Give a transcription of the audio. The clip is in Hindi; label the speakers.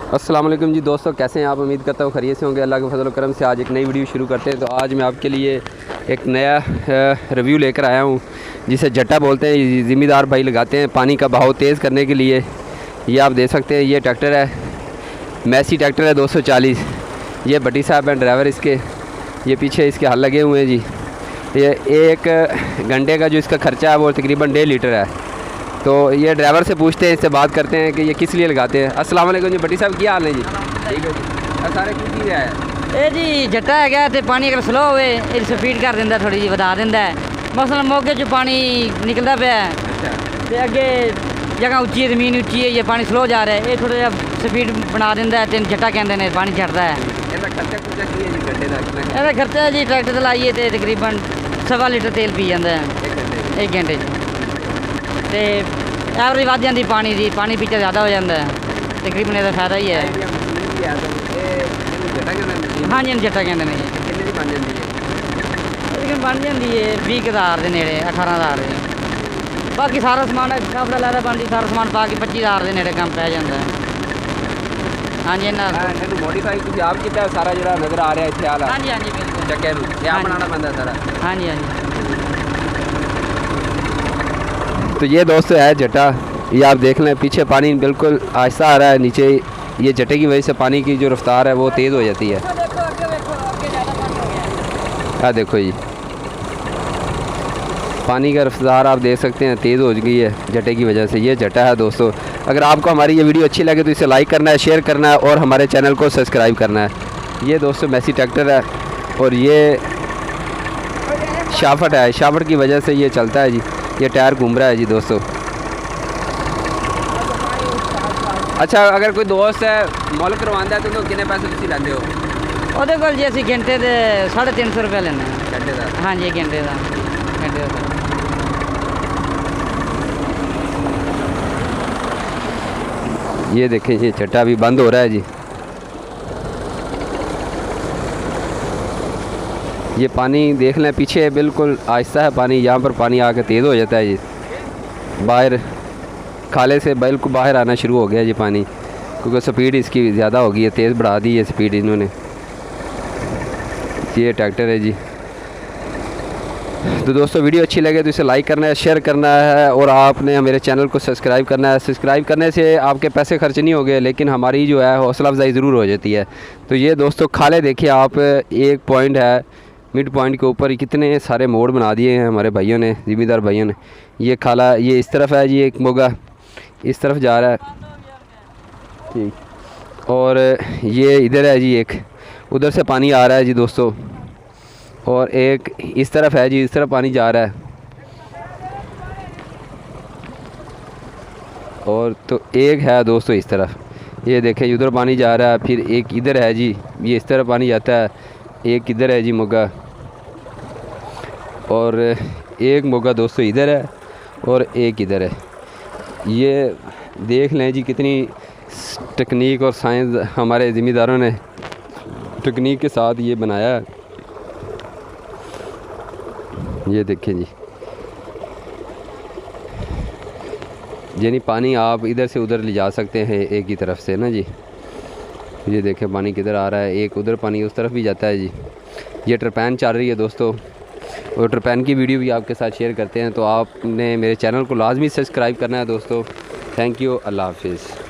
Speaker 1: अस्सलाम वालेकुम जी दोस्तों, कैसे हैं आप? उम्मीद करता हूँ खैरियत से होंगे। अल्लाह के फजल करम से आज एक नई वीडियो शुरू करते हैं। तो आज मैं आपके लिए एक नया रिव्यू लेकर आया हूँ जिसे जट्टा बोलते हैं। ज़िम्मेदार भाई लगाते हैं पानी का बहाव तेज़ करने के लिए। ये आप देख सकते हैं, ये ट्रैक्टर है, मैसी ट्रैक्टर है 240। ये भट्टी साहब हैं ड्राइवर इसके। ये पीछे इसके हल लगे हुए हैं जी। ये एक घंटे का जो इसका ख़र्चा है वो तकरीबन 1.5 लीटर है। तो ये ड्राइवर से पूछते हैं, इससे बात करते हैं कि ये किस लिए लगाते हैं। अस्सलाम वालेकुम जी भट्टी साहब, क्या हाल है जी? ठीक है जी। सारे कुछ ही है
Speaker 2: ਇਹ ਜੀ ਜੱਟਾ ਹੈਗਾ ਤੇ ਪਾਣੀ ਅਗਰ ਸਲੋ ਹੋਵੇ ਇਹ ਸਪੀਡ ਕਰ ਦਿੰਦਾ, ਥੋੜੀ ਜਿਹੀ ਵਧਾ ਦਿੰਦਾ। ਮਸਲਨ ਮੌਕੇ 'ਚ ਪਾਣੀ ਨਿਕਲਦਾ ਪਿਆ ਤੇ ਅੱਗੇ ਜਗ੍ਹਾ ਉੱਚੀ ਹੈ, ਜ਼ਮੀਨ ਉੱਚੀ ਹੈ, ਇਹ ਪਾਣੀ ਸਲੋ ਜਾ ਰਿਹਾ, ਇਹ ਥੋੜਾ ਜਿਹਾ ਸਪੀਡ ਬਣਾ ਦਿੰਦਾ ਤੇ ਜੱਟਾ ਕਹਿੰਦੇ ਨੇ, ਪਾਣੀ ਛੱਡਦਾ ਹੈ।
Speaker 1: ਇਹਦਾ ਖਰਚਾ ਕੀ ਹੈ ਜੀ ਘੰਟੇ ਦਾ?
Speaker 2: ਇਹਦਾ ਖਰਚਾ ਜੀ ਟਰੈਕਟਰ ਤੇ ਲਾਈਏ ਤੇ ਤਕਰੀਬਨ 1.25 ਲੀਟਰ ਤੇਲ ਪੀ ਜਾਂਦਾ ਹੈ 1 ਘੰਟੇ 'ਚ। ਤੇ ਐਵਰੇਜ ਵੱਧ ਜਾਂਦੀ ਪਾਣੀ ਦੀ, ਪਾਣੀ ਪੀਚਾ ਜ਼ਿਆਦਾ ਹੋ ਜਾਂਦਾ ਹੈ। ਤਕਰੀਬਨ ਇਹਦਾ ਫਾਇਦਾ ਹੀ ਹੈ। ਹਾਂਜੀ ਜੱਟਾ ਕਹਿੰਦੇ ਨੇ ਜੀ।
Speaker 1: ਕਿੰਨੇ ਦੀ ਬਣ ਜਾਂਦੀ ਹੈ?
Speaker 2: ਤਕਰੀਬਨ ਬਣ ਜਾਂਦੀ ਹੈ 20,000 ਦੇ ਨੇੜੇ, 18,000 ਦੇ। ਬਾਕੀ ਸਾਰਾ ਸਮਾਨ ਕਾਫੜਾ ਲੈਦਾ ਬਣਦੀ, ਸਾਰਾ ਸਮਾਨ ਪਾ ਕੇ 25,000 ਦੇ ਨੇੜੇ ਕੰਮ ਪੈ ਜਾਂਦਾ ਹੈ। ਹਾਂਜੀ ਇਹਨਾਂ
Speaker 1: ਇਹਨੂੰ ਮੋਡੀਫਾਈ ਤੁਸੀਂ ਆਪ ਕੀਤਾ ਸਾਰਾ ਜਿਹੜਾ ਨਜ਼ਰ ਆ ਰਿਹਾ ਇੱਥੇ ਹਾਲ?
Speaker 2: ਹਾਂਜੀ ਹਾਂਜੀ ਬਿਲकुल
Speaker 1: ਚੱਕੇ ਨੂੰ ਇਹ ਆਪ ਬਣਾਉਣਾ ਪੈਂਦਾ ਸਾਰਾ?
Speaker 2: ਹਾਂਜੀ ਹਾਂਜੀ।
Speaker 1: तो ये दोस्तों है जट्टा। ये आप देख लें, पीछे पानी बिल्कुल आहिस्ता आ रहा है नीचे। ये जट्टे की वजह से पानी की जो रफ्तार है वो तेज़ हो जाती है। देखो जी, पानी का रफ्तार आप देख सकते हैं तेज़ हो गई है जट्टे की वजह से। ये जट्टा है दोस्तों। अगर आपको हमारी ये वीडियो अच्छी लगे तो इसे लाइक करना है, शेयर करना है और हमारे चैनल को सब्सक्राइब करना है। ये दोस्तों मैसी ट्रैक्टर है और ये शाफट है, शाफट की वजह से ये चलता है जी। ये टायर घूम रहा है जी दोस्तों। अच्छा, अगर कोई दोस्त है मुल करवाता है तो कितने पैसे तुम लेते हो?
Speaker 2: ਉਹਦੇ ਕੋਲ ਜੀ ਅਸੀਂ ਘੰਟੇ ਦੇ 350 ਰੁਪਏ ਲੈਂਦੇ ਹਾਂ।
Speaker 1: घंटे का?
Speaker 2: ਹਾਂਜੀ ਘੰਟੇ ਦਾ।
Speaker 1: ये देखें, ये चट्टा भी बंद हो रहा है जी। ये पानी देख लें, पीछे बिल्कुल आहिस्ता है पानी, यहाँ पर पानी आकर तेज़ हो जाता है जी। बाहर खाले से बिल्कुल बाहर आना शुरू हो गया जी पानी, क्योंकि स्पीड इसकी ज़्यादा हो गई है, तेज़ बढ़ा दी है स्पीड इन्होंने। ये ट्रैक्टर है जी। तो दोस्तों वीडियो अच्छी लगे तो इसे लाइक करना है, शेयर करना है और आपने मेरे चैनल को सब्सक्राइब करना है। सब्सक्राइब करने से आपके पैसे खर्च नहीं होंगे, लेकिन हमारी जो है हौसला अफजाई ज़रूर हो जाती है। तो ये दोस्तों खाले देखिए आप, एक पॉइंट है, मिड पॉइंट के ऊपर कितने सारे मोड़ बना दिए हैं हमारे भाइयों ने, ज़िम्मेदार भाइयों ने। ये खाला ये इस तरफ है जी, एक मोगा इस तरफ जा रहा है ठीक, और ये इधर है जी, एक उधर से पानी आ रहा है जी दोस्तों, और एक इस तरफ है जी, इस तरफ पानी जा रहा है। और तो एक है दोस्तों इस तरफ, ये देखें उधर पानी जा रहा है। फिर एक इधर है जी, ये इस तरफ पानी जाता है। एक इधर है जी मोगा, और एक मोगा दोस्तों इधर है और एक इधर है। ये देख लें जी कितनी टेक्निक और साइंस हमारे ज़िम्मेदारों ने टेक्निक के साथ ये बनाया है। ये देखें जी, यानी पानी आप इधर से उधर ले जा सकते हैं एक ही तरफ से ना जी। ये देखें पानी किधर आ रहा है, एक उधर पानी उस तरफ भी जाता है जी। ये ट्रपैन चल रही है दोस्तों, और ट्रपैन की वीडियो भी आपके साथ शेयर करते हैं। तो आपने मेरे चैनल को लाजमी सब्सक्राइब करना है दोस्तों। थैंक यू, अल्लाह हाफिज़।